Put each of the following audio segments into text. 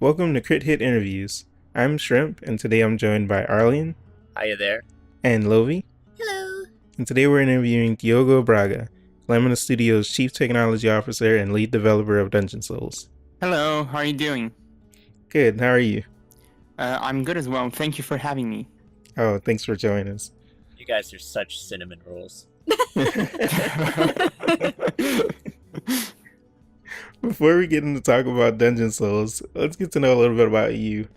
Welcome to Crit Hit Interviews. I'm Shrimp, and today I'm joined by Arlene. Hiya there. And Lovi. Hello. And today we're interviewing Diogo Braga, Lamina Studios Chief Technology Officer and lead developer of Dungeon Souls. Hello, how are you doing? Good, how are you? I'm good as well. Thank you for having me. Oh, thanks for joining us. You guys are such cinnamon rolls. Before we get into talk about Dungeon Souls, let's get to know a little bit about you.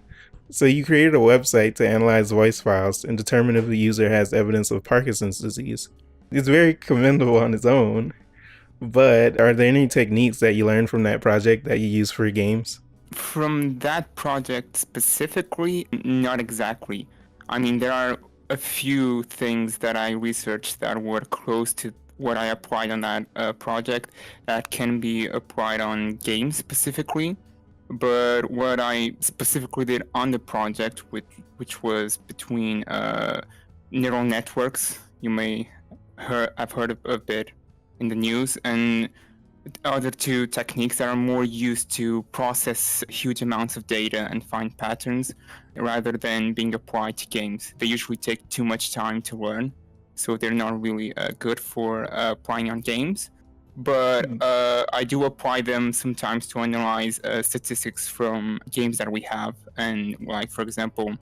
So you created a website to analyze voice files and determine if the user has evidence of Parkinson's disease. It's very commendable on its own, but are there any techniques that you learned from that project that you use for your games? From that project specifically, not exactly. I mean, there are a few things that I researched that were close to what I applied on that project that can be applied on games specifically. But what I specifically did on the project, which was between neural networks, you may have heard of a bit in the news, and other two techniques that are more used to process huge amounts of data and find patterns rather than being applied to games. They usually take too much time to learn, so they're not really good for applying on games. But I do apply them sometimes to analyze statistics from games that we have, and like, for example,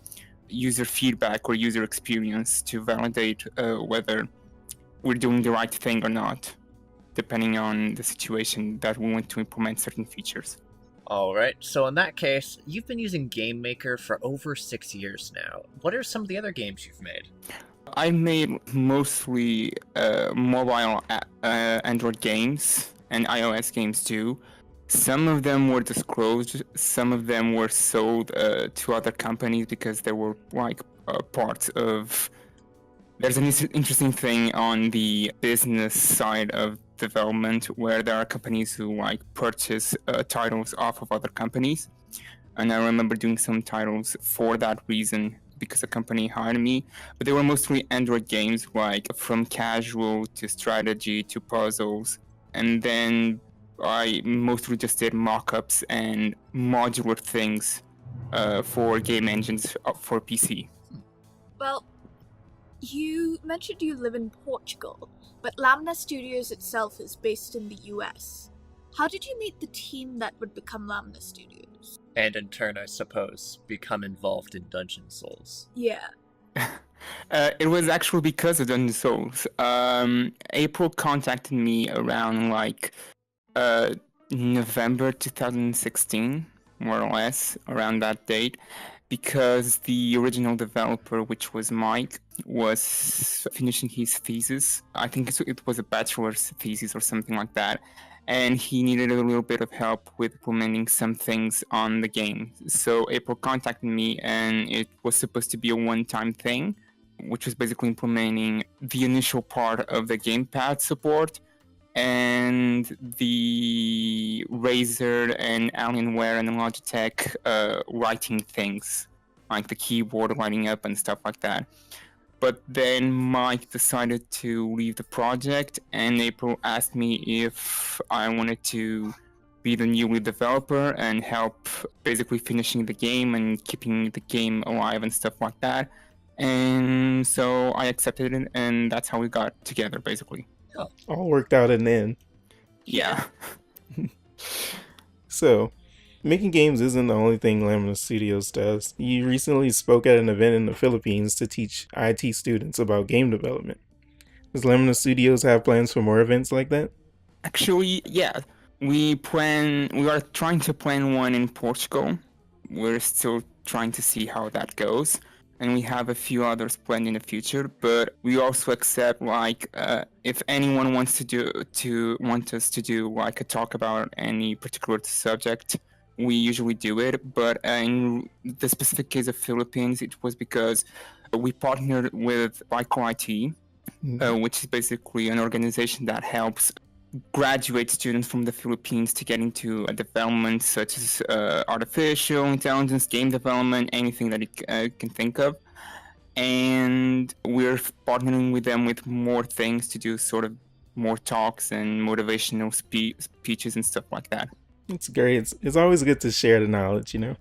user feedback or user experience to validate whether we're doing the right thing or not, depending on the situation that we want to implement certain features. Alright, so in that case, you've been using Game Maker for over 6 years now. What are some of the other games you've made? I made mostly mobile Android games and iOS games too. Some of them were disclosed, some of them were sold to other companies because they were like parts of... There's an interesting thing on the business side of development where there are companies who like purchase titles off of other companies. And I remember doing some titles for that reason because a company hired me, but they were mostly Android games, like from casual to strategy to puzzles. And then I mostly just did mock-ups and modular things for game engines for PC. Well, you mentioned you live in Portugal, but Lamina Studios itself is based in the US. How did you meet the team that would become Lamina Studios? And in turn, I suppose, become involved in Dungeon Souls. Yeah. It was actually because of Dungeon Souls. April contacted me around like November 2016, more or less, around that date, because the original developer, which was Mike, was finishing his thesis. I think it was a bachelor's thesis or something like that. And he needed a little bit of help with implementing some things on the game. So April contacted me, and it was supposed to be a one-time thing, which was basically implementing the initial part of the gamepad support and the Razer and Alienware and Logitech writing things, like the keyboard lighting up and stuff like that. But then Mike decided to leave the project, and April asked me if I wanted to be the new lead developer and help basically finishing the game and keeping the game alive and stuff like that. And so I accepted it, and that's how we got together, basically. All worked out in the end. Yeah. So, making games isn't the only thing Lamina Studios does. You recently spoke at an event in the Philippines to teach IT students about game development. Does Lamina Studios have plans for more events like that? Actually, yeah. We are trying to plan one in Portugal. We're still trying to see how that goes. And we have a few others planned in the future, but we also accept if anyone wants us to do like a talk about any particular subject, we usually do it. But in the specific case of Philippines, it was because we partnered with Vico IT, which is basically an organization that helps graduate students from the Philippines to get into a development such as artificial intelligence, game development, anything that you can think of. And we're partnering with them with more things to do, sort of more talks and motivational speeches and stuff like that. It's great. It's always good to share the knowledge, you know?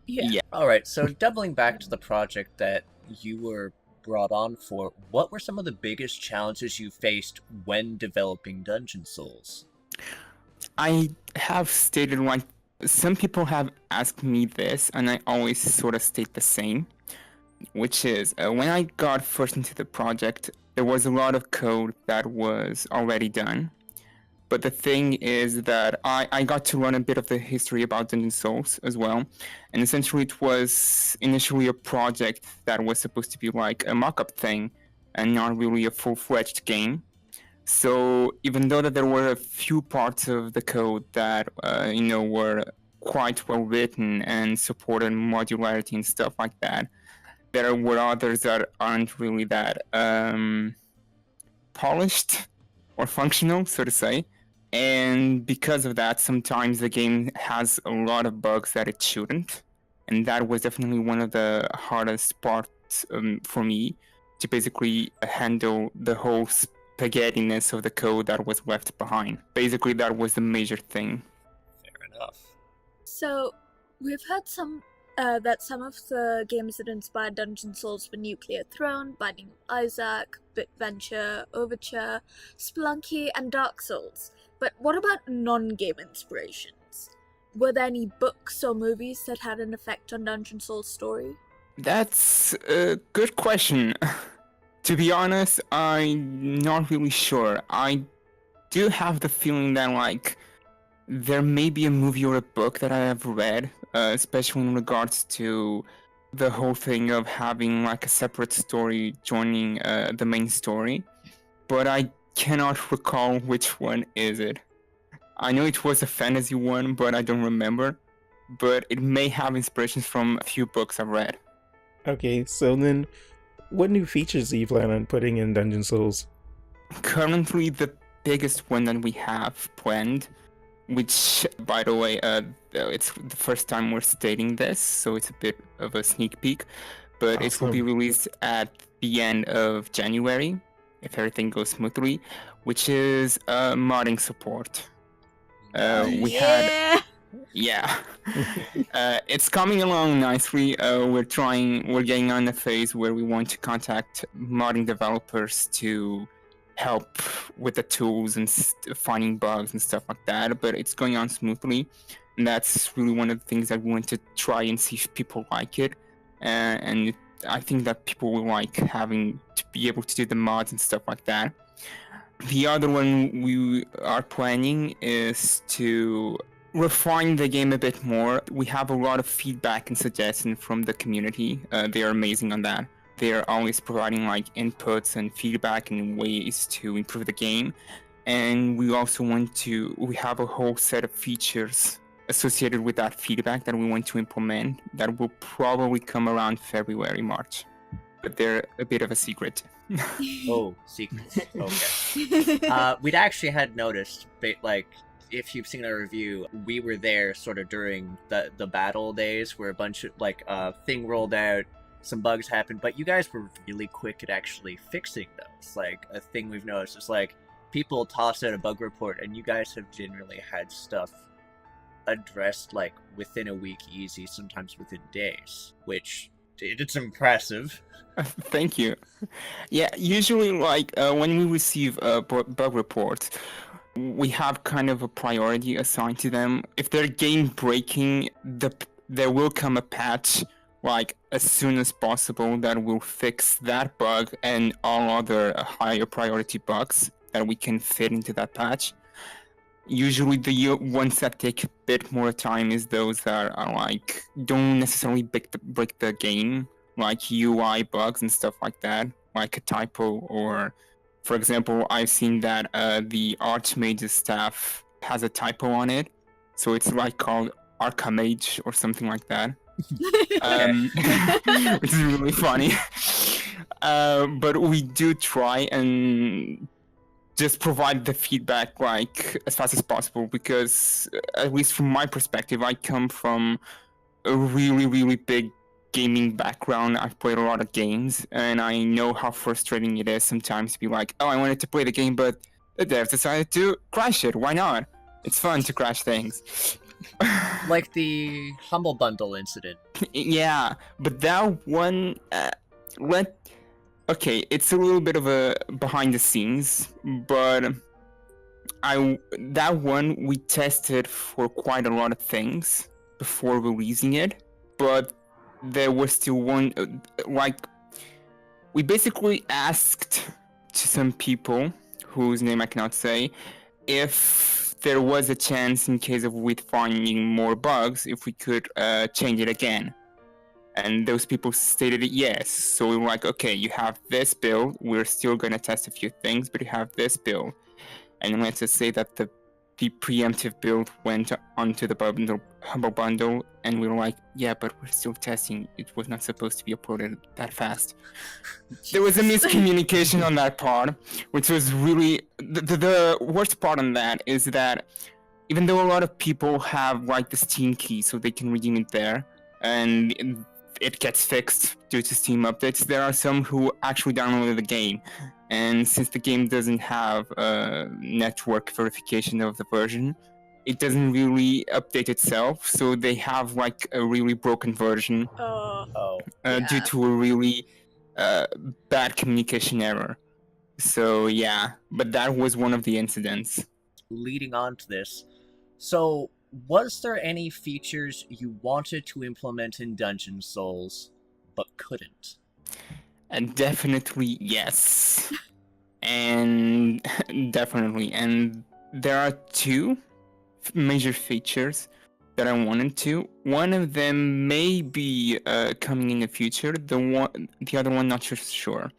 Yeah. All right, so doubling back to the project that you were brought on for, what were some of the biggest challenges you faced when developing Dungeon Souls? I have stated like some people have asked me this, and I always sort of state the same, which is when I got first into the project, there was a lot of code that was already done. But the thing is that I got to learn a bit of the history about Dungeon Souls as well. And essentially, it was initially a project that was supposed to be like a mock up thing and not really a full fledged game. So even though that there were a few parts of the code that were quite well written and supported modularity and stuff like that, there were others that aren't really that polished or functional, so to say. And because of that, sometimes the game has a lot of bugs that it shouldn't. And that was definitely one of the hardest parts for me to basically handle the whole spaghettiness of the code that was left behind. Basically, that was the major thing. Fair enough. So, we've heard that some of the games that inspired Dungeon Souls were Nuclear Throne, Binding of Isaac, Bitventure, Overture, Spelunky, and Dark Souls. But what about non-game inspirations? Were there any books or movies that had an effect on Dungeon Souls' story? That's a good question. To be honest, I'm not really sure. I do have the feeling that like there may be a movie or a book that I have read, especially in regards to the whole thing of having like a separate story joining the main story, but I cannot recall which one is it. I know it was a fantasy one, but I don't remember. But it may have inspirations from a few books I've read. Okay, so then what new features do you plan on putting in Dungeon Souls? Currently, the biggest one that we have planned, which, by the way, it's the first time we're stating this, so it's a bit of a sneak peek, but it will be Awesome. released at the end of January, if everything goes smoothly, which is modding support. We had, yeah, it's coming along nicely. We're getting on the phase where we want to contact modding developers to help with the tools and finding bugs and stuff like that, but it's going on smoothly. And that's really one of the things that we want to try and see if people like it. And I think that people will like having to be able to do the mods and stuff like that. The other one we are planning is to refine the game a bit more. We have a lot of feedback and suggestions from the community. They are amazing on that. They are always providing like inputs and feedback and ways to improve the game. And we also we have a whole set of features associated with that feedback that we want to implement that will probably come around February, March. But they're a bit of a secret. Oh, secrets. Okay. We'd actually had noticed, like, if you've seen our review, we were there sort of during the battle days where a bunch of, like, thing rolled out, some bugs happened, but you guys were really quick at actually fixing those. Like, a thing we've noticed is, like, people toss out a bug report, and you guys have generally had stuff addressed, like, within a week easy, sometimes within days, which it's impressive. Thank you. Yeah, usually, like, when we receive bug reports, we have kind of a priority assigned to them. If they're game breaking, there will come a patch, like, as soon as possible that will fix that bug and all other higher priority bugs that we can fit into that patch. Usually the ones that take a bit more time is those that are like, don't necessarily break the game, like UI bugs and stuff like that, like a typo, or for example, I've seen that the Archmage's staff has a typo on it, so it's like called Archamage or something like that, which is really funny. But we do try and just provide the feedback like as fast as possible, because at least from my perspective, I come from a really, really big gaming background. I've played a lot of games, and I know how frustrating it is sometimes to be like, oh, I wanted to play the game, but the devs decided to crash it. Why not? It's fun to crash things. Like the Humble Bundle incident. Yeah, but that one, okay, it's a little bit of a behind the scenes, but that one we tested for quite a lot of things before releasing it, but there was still one, like, we basically asked to some people whose name I cannot say if there was a chance, in case of with finding more bugs, if we could change it again. And those people stated yes. So we were like, okay, you have this build. We're still going to test a few things, but you have this build. And let's just say that the preemptive build went onto the Humble Bundle, and we were like, yeah, but we're still testing. It was not supposed to be uploaded that fast. There was a miscommunication on that part, which was really... The worst part on that is that even though a lot of people have like the Steam key so they can redeem it there, and it gets fixed due to Steam updates, there are some who actually downloaded the game. And since the game doesn't have network verification of the version, it doesn't really update itself. So they have like a really broken version due to a really bad communication error. So yeah, but that was one of the incidents. Leading on to this, so was there any features you wanted to implement in Dungeon Souls, but couldn't? And definitely yes. And definitely. And there are two major features that I wanted to. One of them may be coming in the future. The other one, not sure.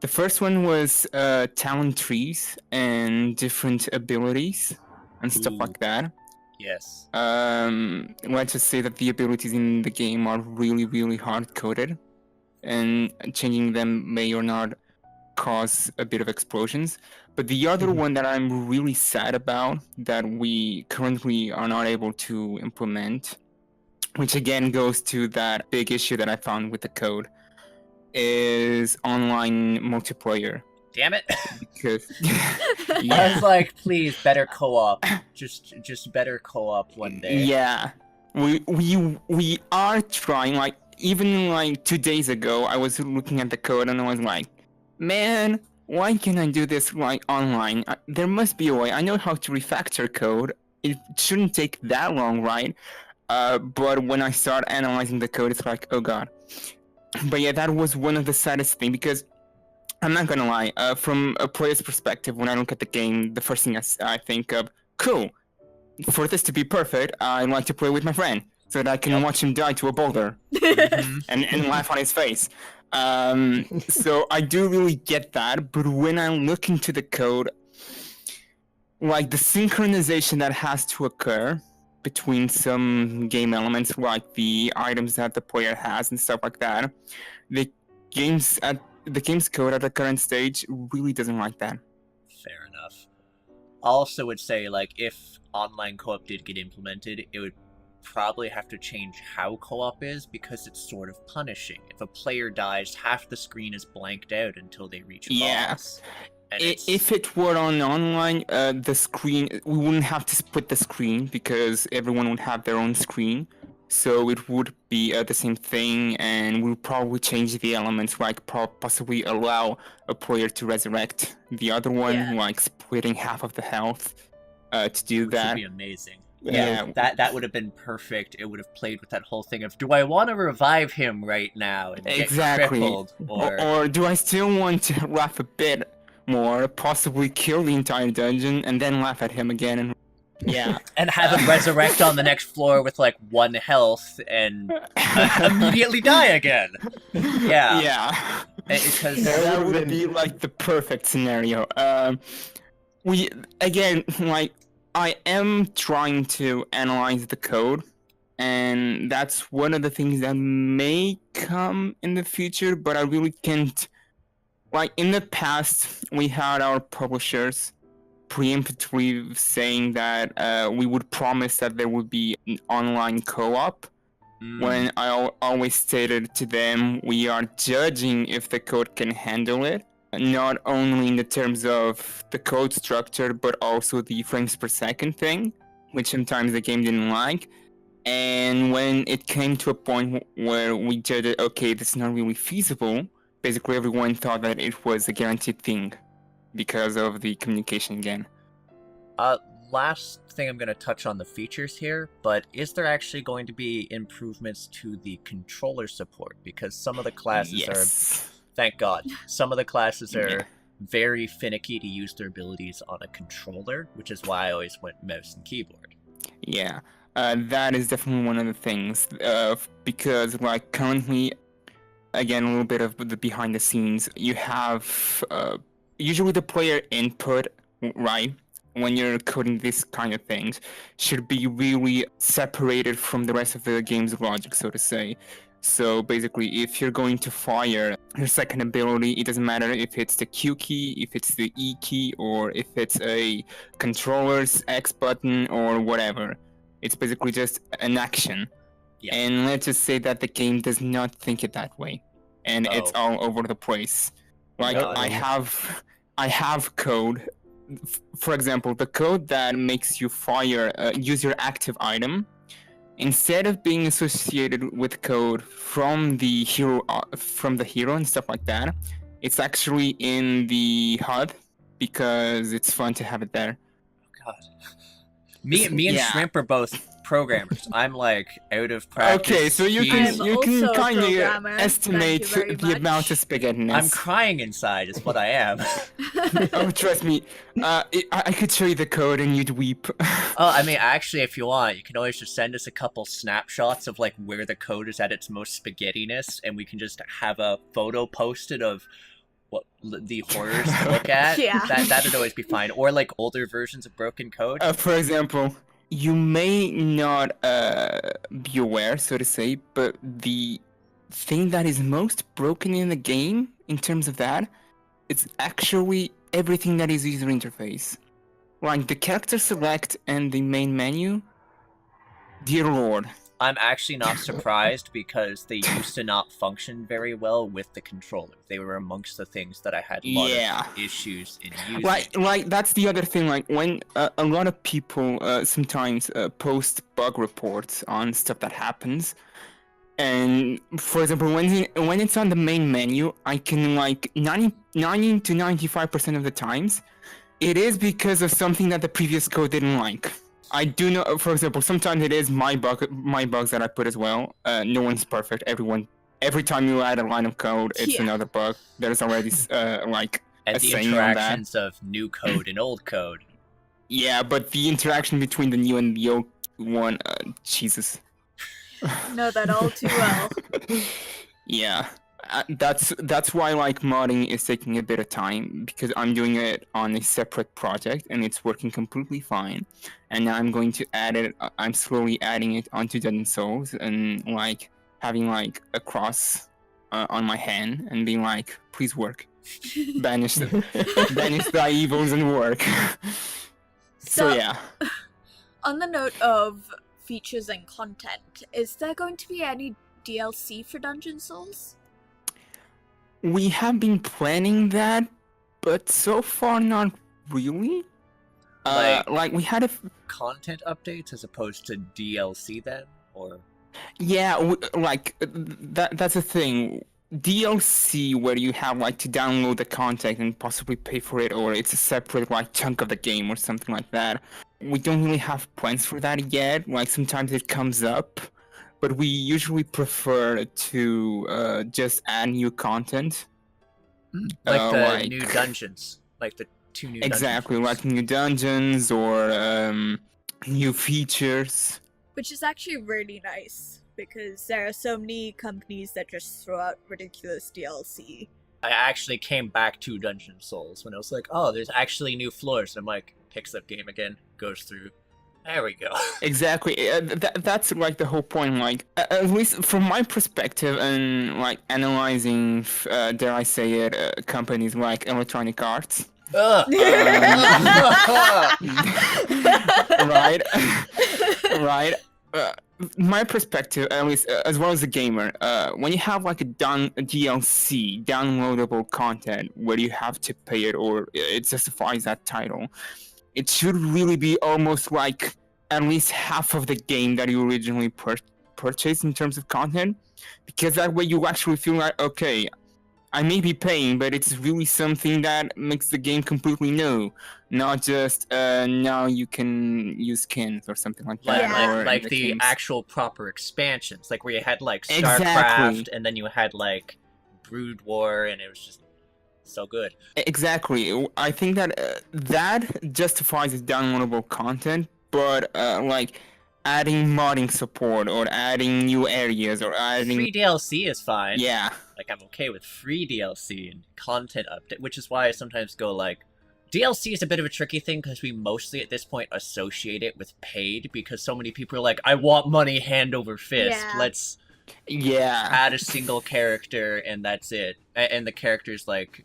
The first one was talent trees and different abilities and stuff like that. Yes. Let's just say that the abilities in the game are really, really hard-coded, and changing them may or not cause a bit of explosions. But the other one that I'm really sad about, that we currently are not able to implement, which again goes to that big issue that I found with the code, is online multiplayer. Damn it. Because I was like, please, better co-op. Just better co-op one day. Yeah. We are trying. Like, even like 2 days ago, I was looking at the code and I was like, man, why can't I do this like online? There must be a way. I know how to refactor code. It shouldn't take that long, right? But when I start analyzing the code, it's like, oh god. But yeah, that was one of the saddest things, because I'm not gonna lie, from a player's perspective, when I look at the game, the first thing I think of, cool, for this to be perfect, I like to play with my friend, so that I can watch him die to a boulder, and laugh on his face. So I do really get that, but when I look into the code, like the synchronization that has to occur between some game elements, like the items that the player has and stuff like that, the game's code at the current stage really doesn't like that. Fair enough. I also would say, like, if online co-op did get implemented, it would probably have to change how co-op is, because it's sort of punishing. If a player dies, half the screen is blanked out until they reach a boss. If it were on online, the screen, we wouldn't have to split the screen, because everyone would have their own screen. So it would be the same thing, and we'll probably change the elements, like possibly allow a player to resurrect the other one, like splitting half of the health to do that. Which would be amazing. Yeah, that would have been perfect. It would have played with that whole thing of, do I want to revive him right now and get crippled? Or do I still want to laugh a bit more, possibly kill the entire dungeon, and then laugh at him again and and have him resurrect on the next floor with like 1 health and immediately die again. Because that would be like the perfect scenario. I am trying to analyze the code, and that's one of the things that may come in the future, but I really can't. Like, in the past, we had our publishers preemptively saying that we would promise that there would be an online co-op, when I always stated to them, we are judging if the code can handle it, not only in the terms of the code structure, but also the frames per second thing. which sometimes the game didn't like. And when it came to a point where we judged, okay, this is not really feasible, basically everyone thought that it was a guaranteed thing because of the communication again. Last thing I'm going to touch on the features here, but is there actually going to be improvements to the controller support? Because some of the classes are, thank God, some of the classes are very finicky to use their abilities on a controller, which is why I always went mouse and keyboard. Yeah. That is definitely one of the things, because like currently, again, a little bit of the behind the scenes, you have usually the player input, right, when you're coding these kind of things, should be really separated from the rest of the game's logic, so to say. So basically, if you're going to fire your second ability, it doesn't matter if it's the Q key, if it's the E key, or if it's a controller's X button or whatever. It's basically just an action. Yeah. And let's just say that the game does not think it that way. And it's all over the place. Like, I have code. For example, the code that makes you fire, use your active item, instead of being associated with code from the hero and stuff like that, it's actually in the HUD because it's fun to have it there. Oh God. Me and Shrimp are both programmers. I'm like out of practice. Okay, so you can kind of estimate the amount of spaghettiness. I'm crying inside is what I am. Oh, trust me. I could show you the code and you'd weep. Oh, I mean, actually, if you want, you can always just send us a couple snapshots of like where the code is at its most spaghettiness, and we can just have a photo posted of what the horrors to look at. Yeah. That'd always be fine. Or like older versions of broken code. For example, you may not be aware, so to say, but the thing that is most broken in the game in terms of that, it's actually everything that is user interface. Like the character select and the main menu. Dear Lord. I'm actually not surprised because they used to not function very well with the controller. They were amongst the things that I had a lot of issues in using. Like that's the other thing. Like when a lot of people sometimes post bug reports on stuff that happens, and for example, when it's on the main menu, I can like 90 to 95% of the times, it is because of something that the previous code didn't like. I do know, for example, sometimes it is my bugs that I put as well. No one's perfect. Every time you add a line of code, it's another bug. There's already like and a the saying on that. interactions of new code and old code. Yeah, but the interaction between the new and the old one, Jesus. Know that all too well. Yeah. That's why like modding is taking a bit of time, because I'm doing it on a separate project and it's working completely fine, and now I'm going to add it. I'm slowly adding it onto Dungeon Souls and like having like a cross on my hand and being like, please work, banish thy evils and work. So yeah. On the note of features and content, is there going to be any DLC for Dungeon Souls? We have been planning that, but so far not really. Like we had content updates as opposed to DLC then, or that's the thing. DLC where you have like to download the content and possibly pay for it, or it's a separate like chunk of the game or something like that. We don't really have plans for that yet. Like sometimes it comes up, but we usually prefer to just add new content. Like the new dungeons. Like the 2 new dungeons. Exactly, like new dungeons or new features. Which is actually really nice, because there are so many companies that just throw out ridiculous DLC. I actually came back to Dungeon Souls when I was like, oh, there's actually new floors. And I'm like, picks up game again, goes through. There we go. Exactly. That's like the whole point. Like, at least from my perspective, and like analyzing, dare I say it, companies like Electronic Arts. Right. Right. My perspective, at least as well as a gamer, when you have like a DLC, downloadable content, where you have to pay it or it justifies that title, it should really be almost like at least half of the game that you originally purchased in terms of content, because that way you actually feel like, okay, I may be paying, but it's really something that makes the game completely new, not just now you can use skins or something like that. Yeah. Or in Like the the case... actual proper expansions, like where you had like Exactly. StarCraft, and then you had like Brood War, and it was just so good. Exactly. I think that that justifies its downloadable content, but like adding modding support or adding new areas or adding... Free DLC is fine. Yeah. Like, I'm okay with free DLC and content update, which is why I sometimes go like, DLC is a bit of a tricky thing because we mostly at this point associate it with paid, because so many people are like, I want money hand over fist. Yeah. Let's Yeah. add a single character and that's it. And the character's like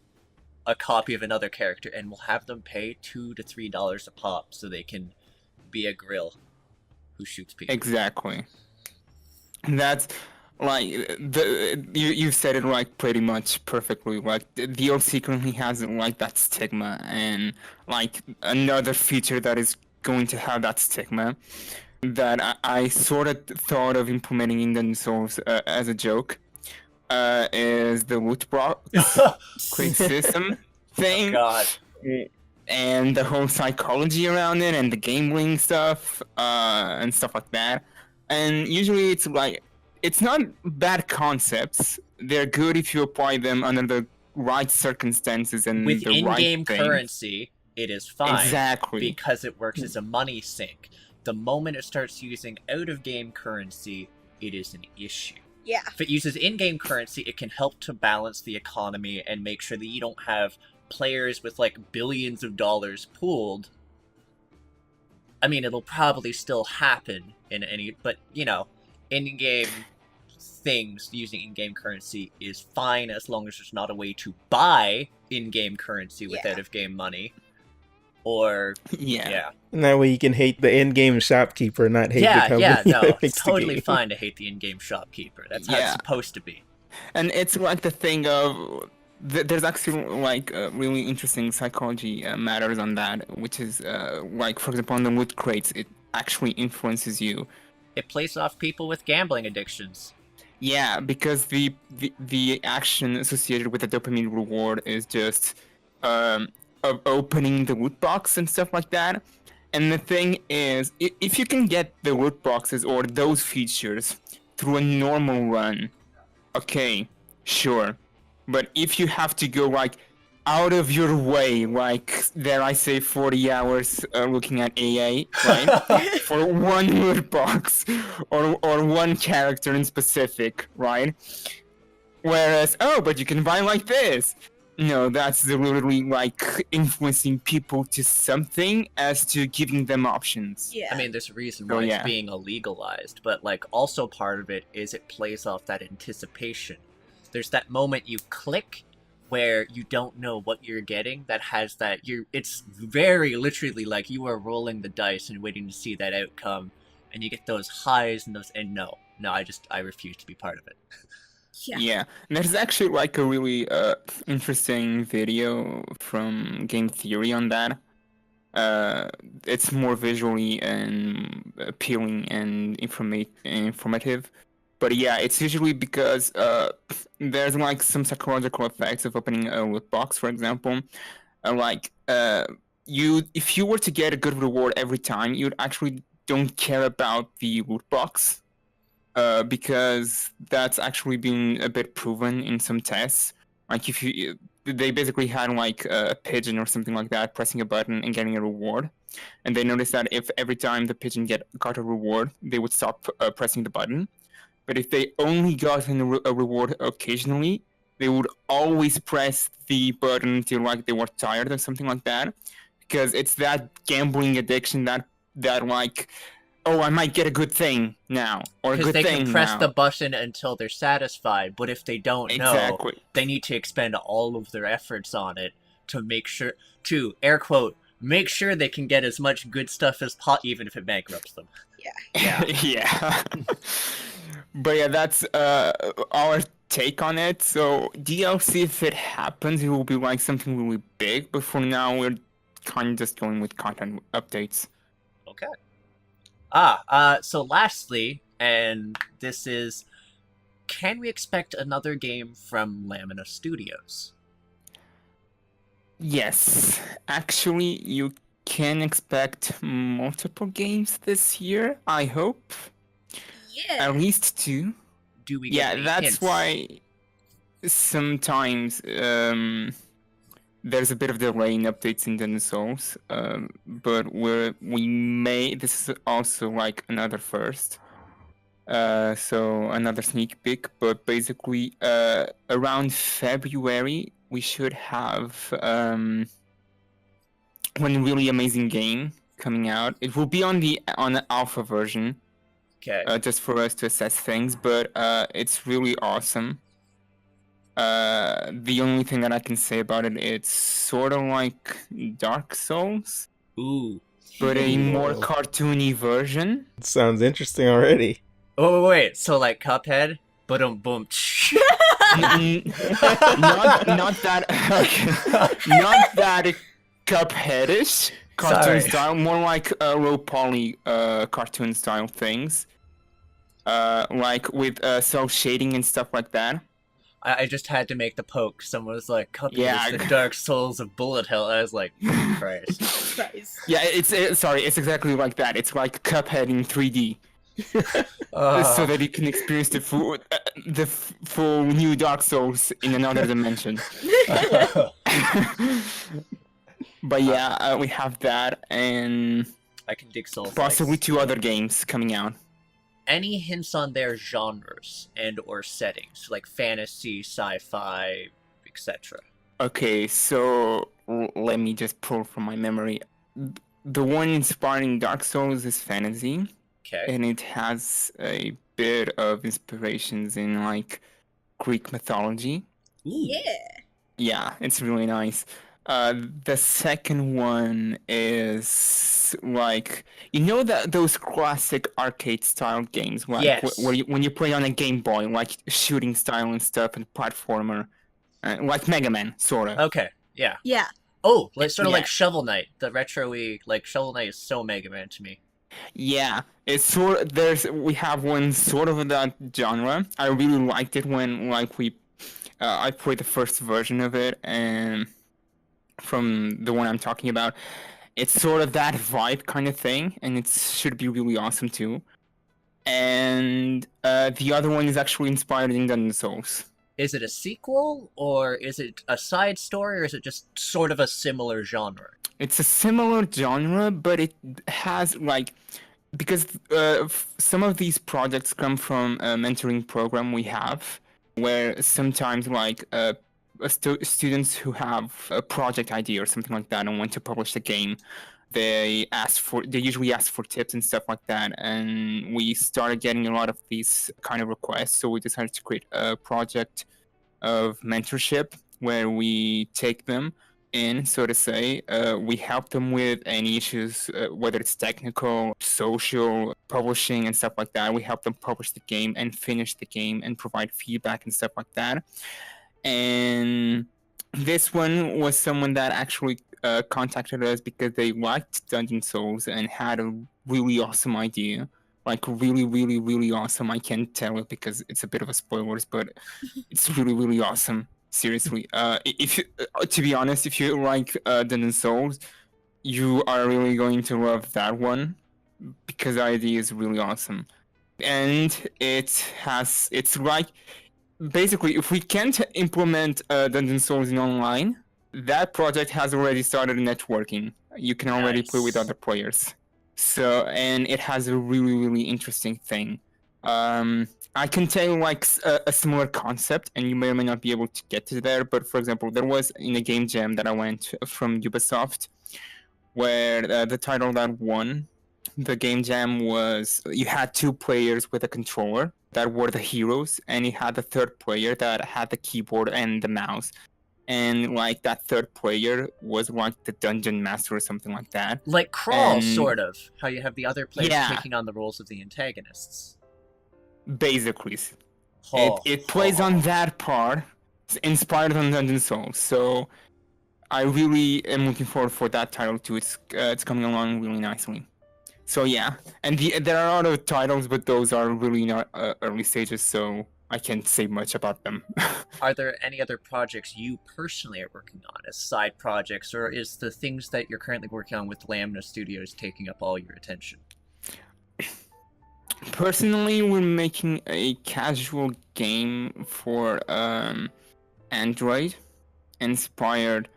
a copy of another character, and we'll have them pay $2 to $3 a pop so they can be a grill who shoots people. Exactly. That's like you said it like pretty much perfectly. Like the DLC currently has like that stigma, and like another feature that is going to have that stigma that I sort of thought of implementing in Dungeon Souls as a joke is the loot box crate system thing. God. And the whole psychology around it and the gambling stuff and stuff like that. And usually it's like, it's not bad concepts. They're good if you apply them under the right circumstances and With the right in-game thing. currency, it is fine. Exactly. Because it works as a money sink. The moment it starts using out-of-game currency, it is an issue. Yeah. If it uses in-game currency, it can help to balance the economy and make sure that you don't have players with like billions of dollars pooled. I mean, it'll probably still happen in any, but you know, in-game things using in-game currency is fine as long as there's not a way to buy in-game currency with Yeah. out-of-game money. Or yeah, And that way you can hate the in-game shopkeeper, not hate the company. no, that makes it's the totally game. fine to hate the in-game shopkeeper. That's how it's Yeah. supposed to be. And it's like the thing of there's actually like really interesting psychology matters on that, which is like, for example, on the loot crates, it actually influences you. It plays off people with gambling addictions. Yeah, because the action associated with the dopamine reward is just of opening the loot box and stuff like that. And the thing is, if you can get the loot boxes or those features through a normal run, okay, sure. But if you have to go like out of your way, like dare I say 40 hours looking at AA, right? For one loot box or one character in specific, right? Whereas, oh, but you can buy like this. No, that's literally like influencing people to something as to giving them options. Yeah. I mean, there's a reason Oh, why yeah. it's being illegalized, but like also part of it is it plays off that anticipation. There's that moment you click where you don't know what you're getting that has that it's very literally like you are rolling the dice and waiting to see that outcome, and you get those highs and those, and no, I refuse to be part of it. Yeah, and there's actually like a really interesting video from Game Theory on that. It's more visually and appealing and informative. But yeah, it's usually because there's like some psychological effects of opening a loot box, for example. If you were to get a good reward every time, you actually don't care about the loot box. Because that's actually been a bit proven in some tests. Like they basically had like a pigeon or something like that pressing a button and getting a reward, and they noticed that if every time the pigeon got a reward, they would stop pressing the button. But if they only got a reward occasionally, they would always press the button until like they were tired or something like that, because it's that gambling addiction that like, oh, I might get a good thing now, or a Because good they thing can press now. the button until they're satisfied, but if they don't know, Exactly. they need to expend all of their efforts on it to make sure, to, air quote, make sure they can get as much good stuff as possible, even if it bankrupts them. Yeah. Yeah. But yeah, that's our take on it. So DLC, if it happens, it will be like something really big. But for now, we're kind of just going with content updates. Okay. So lastly, and this is, can we expect another game from Lamina Studios? Yes, actually, you can expect multiple games this year, I hope. Yeah. At least 2. Do we get Yeah, any that's hints? why sometimes there's a bit of delay in updates in Dungeon Souls, but we may. This is also like another first, so another sneak peek. But basically, around February we should have one really amazing game coming out. It will be on the alpha version, Okay. just for us to assess things, but it's really awesome. The only thing that I can say about it, it's sort of like Dark Souls, Ooh. but a more Whoa. cartoony version. Sounds interesting already. Oh wait. So like Cuphead, boom boom. Not that not that Cupheadish cartoon Sorry. style, more like low poly cartoon style things, like with cell shading and stuff like that. I just had to make the poke. Someone was like, Cuphead Yeah. is the Dark Souls of Bullet Hell. I was like, Christ. Christ. Yeah, sorry, it's exactly like that. It's like Cuphead in 3D. Uh, So that you can experience the full new Dark Souls in another dimension. But yeah, we have that, and I can dig Souls. possibly 2 other games coming out. Any hints on their genres and or settings, like fantasy, sci-fi, etc.? Okay, so let me just pull from my memory. The one inspiring Dark Souls is fantasy, Okay. and it has a bit of inspirations in like Greek mythology. Yeah. Yeah, it's really nice. The second one is like, you know, that those classic arcade style games, like Yes. when you play on a Game Boy, like shooting style and stuff, and platformer, like Mega Man, sort of. Okay. Yeah. Yeah. Oh, like sort of Yeah. like Shovel Knight. The retro-y, like Shovel Knight is so Mega Man to me. Yeah, it's sort. We have one sort of that genre. I really liked it when like I played the first version of it, and from the one I'm talking about, it's sort of that vibe kind of thing, and it should be really awesome too. And the other one is actually inspired in Dungeon Souls. Is it a sequel, or is it a side story, or is it just sort of a similar genre? It's a similar genre, but it has like, because some of these projects come from a mentoring program we have, where sometimes like students who have a project idea or something like that and want to publish the game, they usually ask for tips and stuff like that, and we started getting a lot of these kind of requests, so we decided to create a project of mentorship where we take them in, so to say. We help them with any issues, whether it's technical, social, publishing, and stuff like that. We help them publish the game and finish the game and provide feedback and stuff like that. And this one was someone that actually contacted us because they liked Dungeon Souls and had a really awesome idea. Like really, really, really awesome. I can't tell it because it's a bit of a spoilers, but it's really, really awesome. Seriously, if you, to be honest, if you like Dungeon Souls, you are really going to love that one because the idea is really awesome, and it's like, basically, if we can't implement Dungeon Souls in online, that project has already started networking. You can already play with Nice. other players. So, and it has a really, really interesting thing. I can tell you like a similar concept, and you may or may not be able to get to there. But for example, there was in a game jam that I went from Ubisoft, where the title that won the game jam was, you had 2 players with a controller that were the heroes, and you had the third player that had the keyboard and the mouse. And like that third player was like the dungeon master or something like that. Like Crawl, And- sort of. How you have the other players Yeah. taking on the roles of the antagonists. Basically, Oh, it plays on that part. It's inspired on Dungeon Souls. So I really am looking forward for that title too. It's coming along really nicely. So yeah, and there are other titles, but those are really not early stages, so I can't say much about them. Are there any other projects you personally are working on as side projects, or is the things that you're currently working on with Lamina Studios taking up all your attention? Personally, we're making a casual game for Android, inspired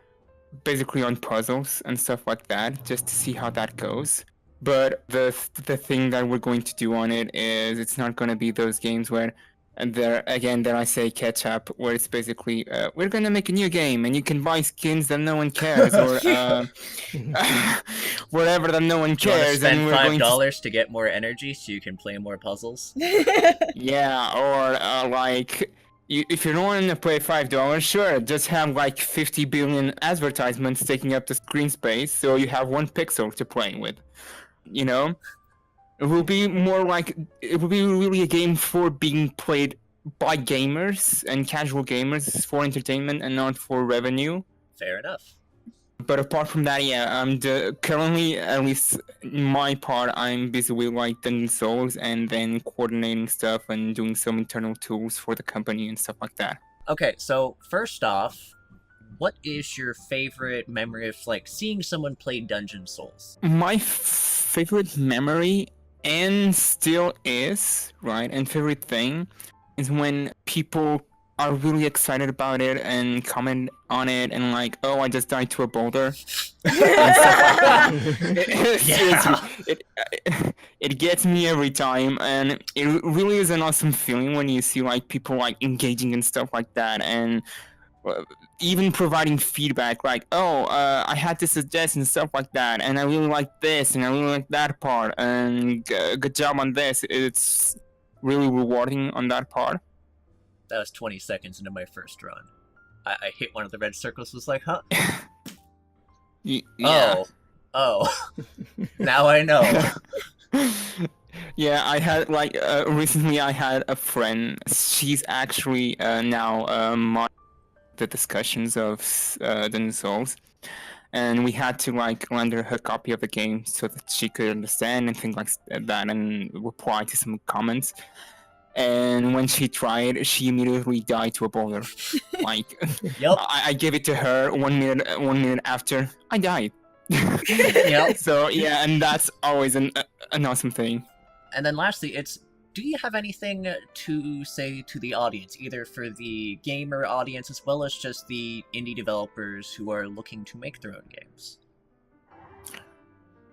basically on puzzles and stuff like that, just to see how that goes. But the thing that we're going to do on it is it's not going to be those games where, and there I say catch up, where it's basically we're going to make a new game and you can buy skins that no one cares, or whatever that no one Do you want to cares, spend and we're going to $5 to get more energy so you can play more puzzles? yeah, or like if you don't want to pay $5, sure, just have like 50 billion advertisements taking up the screen space, so you have 1 pixel to play with. You know, it will be more like it will be really a game for being played by gamers and casual gamers for entertainment and not for revenue. Fair enough. But apart from that, yeah, currently, at least my part, I'm busy with like Dungeon Souls and then coordinating stuff and doing some internal tools for the company and stuff like that. Okay, so first off, what is your favorite memory of like seeing someone play Dungeon Souls? My favorite memory, and still is, right, and favorite thing, is when people are really excited about it and comment on it and like, oh, I just died to a boulder. And stuff like that. Seriously, it gets me every time, and it really is an awesome feeling when you see like people like engaging and stuff like that, and even providing feedback like, oh, I had to suggest and stuff like that, and I really like this and I really like that part, and good job on this. It's really rewarding on that part. That was 20 seconds into my first run. I hit one of the red circles, was like, huh? Yeah. Oh. Now I know. Yeah, I had like recently I had a friend. She's actually now the discussions of Dungeon Souls, and we had to like lend her copy of the game so that she could understand and things like that and reply to some comments. And when she tried, she immediately died to a boulder. Like, Yep. I gave it to her 1 minute after I died. Yep. So yeah, and that's always an awesome thing. And then lastly, do you have anything to say to the audience, either for the gamer audience as well as just the indie developers who are looking to make their own games?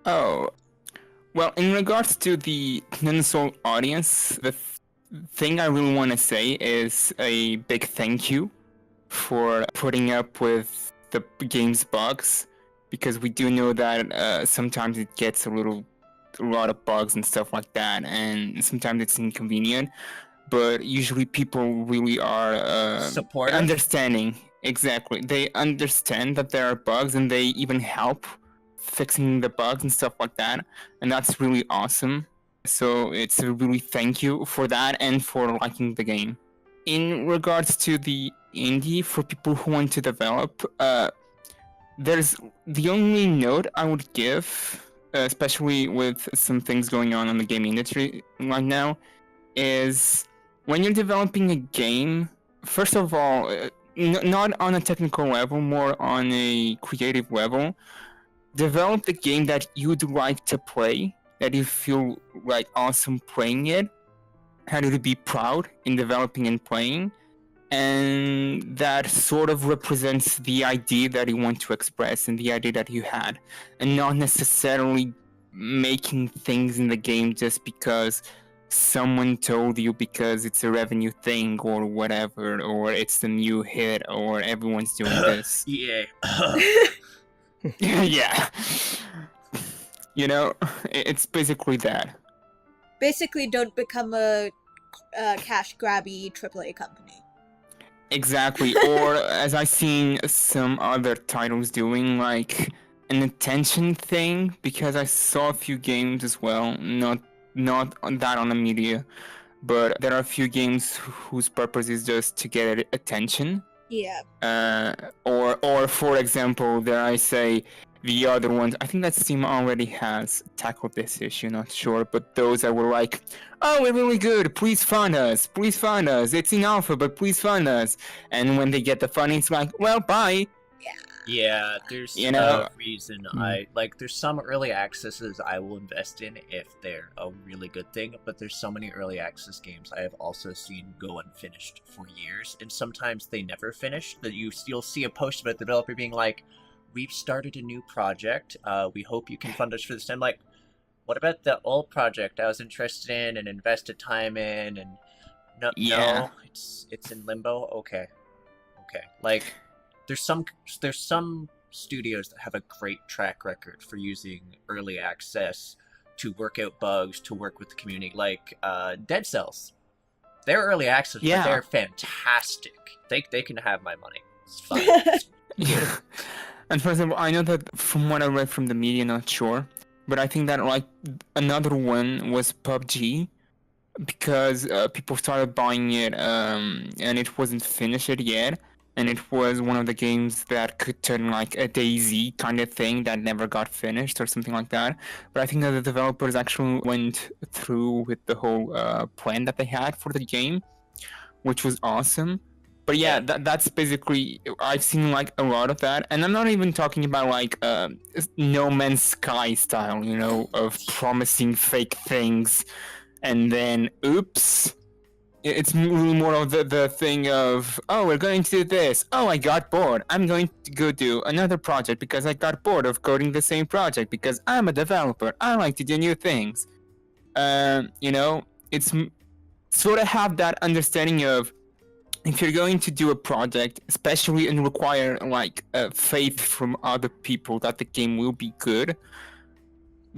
Oh, well, in regards to the Dungeon Souls audience, the thing I really want to say is a big thank you for putting up with the game's bugs, because we do know that sometimes it gets a lot of bugs and stuff like that, and sometimes it's inconvenient, but usually people really are supportive, understanding. Exactly, they understand that there are bugs and they even help fixing the bugs and stuff like that, and that's really awesome. So it's a really thank you for that and for liking the game. In regards to the indie, for people who want to develop, there's the only note I would give, especially with some things going on in the game industry right now, is when you're developing a game, first of all, not on a technical level, more on a creative level, develop the game that you'd like to play, that you feel like awesome playing it, how to be proud in developing and playing, and that sort of represents the idea that you want to express and the idea that you had, and not necessarily making things in the game just because someone told you, because it's a revenue thing or whatever, or it's the new hit, or everyone's doing this. Yeah. Yeah. You know, it's basically that. Basically, don't become a cash grabby AAA company. Exactly. Or as I've seen some other titles doing, like an attention thing, because I saw a few games as well, not on that on the media, but there are a few games whose purpose is just to get attention. Yeah. Or for example, there I say, The other ones, I think that Steam already has tackled this issue, not sure, but those that were like, oh, we're really good, please fund us, it's in alpha, but please fund us. And when they get the funding, it's like, well, bye. Yeah, there's You know? a reason I like. There's some early accesses I will invest in if they're a really good thing, but there's so many early access games I have also seen go unfinished for years, and sometimes they never finish. That you'll see a post about the developer being like, "We've started a new project. We hope you can fund us for this." I'm like, "What about the old project I was interested in and invested time in?" And no, it's in limbo. Okay. Like, there's some studios that have a great track record for using early access to work out bugs, to work with the community, like Dead Cells. They're early access, but they're fantastic. They can have my money. It's fine. Yeah. And for example, I know that from what I read from the media, not sure, but I think that like another one was PUBG, because people started buying it and it wasn't finished yet. And it was one of the games that could turn like a DayZ kind of thing that never got finished or something like that. But I think that the developers actually went through with the whole plan that they had for the game, which was awesome. But yeah, that's basically, I've seen like a lot of that. And I'm not even talking about like No Man's Sky style, you know, of promising fake things and then oops. It's really more of the thing of, oh, we're going to do this. Oh, I got bored. I'm going to go do another project because I got bored of coding the same project because I'm a developer. I like to do new things. You know, it's sort of have that understanding of, if you're going to do a project, especially and require like faith from other people that the game will be good,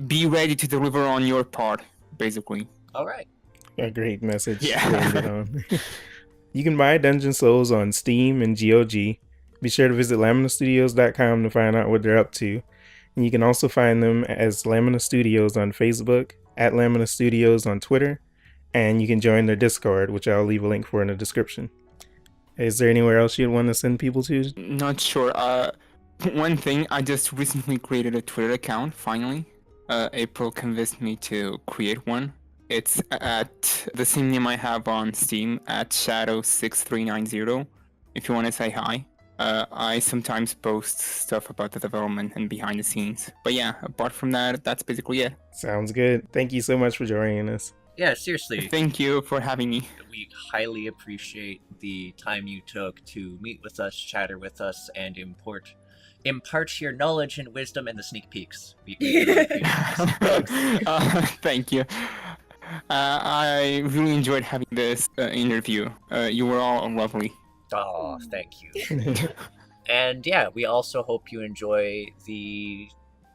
be ready to deliver on your part, basically. All right. A great message to Yeah. end it on. You can buy Dungeon Souls on Steam and GOG. Be sure to visit laminastudios.com to find out what they're up to. And you can also find them as Lamina Studios on Facebook, at Lamina Studios on Twitter, and you can join their Discord, which I'll leave a link for in the description. Is there anywhere else you'd want to send people to? Not sure. One thing, I just recently created a Twitter account, finally. April convinced me to create one. It's at the same name I have on Steam, at Shadow6390, if you want to say hi. I sometimes post stuff about the development and behind the scenes. But yeah, apart from that, that's basically it. Sounds good. Thank you so much for joining us. Yeah, seriously. Thank you for having me. We highly appreciate the time you took to meet with us, chatter with us, and impart your knowledge and wisdom and the sneak peeks. We really appreciate this. Thank you. I really enjoyed having this interview. You were all lovely. Oh, thank you. And yeah, we also hope you enjoy the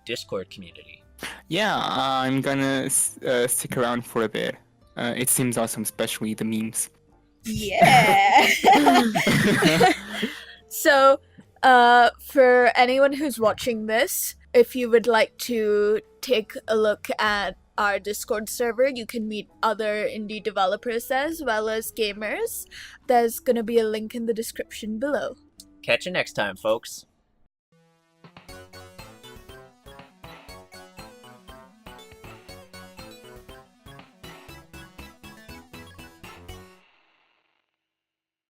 Discord community. Yeah, I'm gonna stick around for a bit. It seems awesome, especially the memes. Yeah. So, for anyone who's watching this, if you would like to take a look at our Discord server, you can meet other indie developers as well as gamers. There's gonna be a link in the description below. Catch you next time, folks.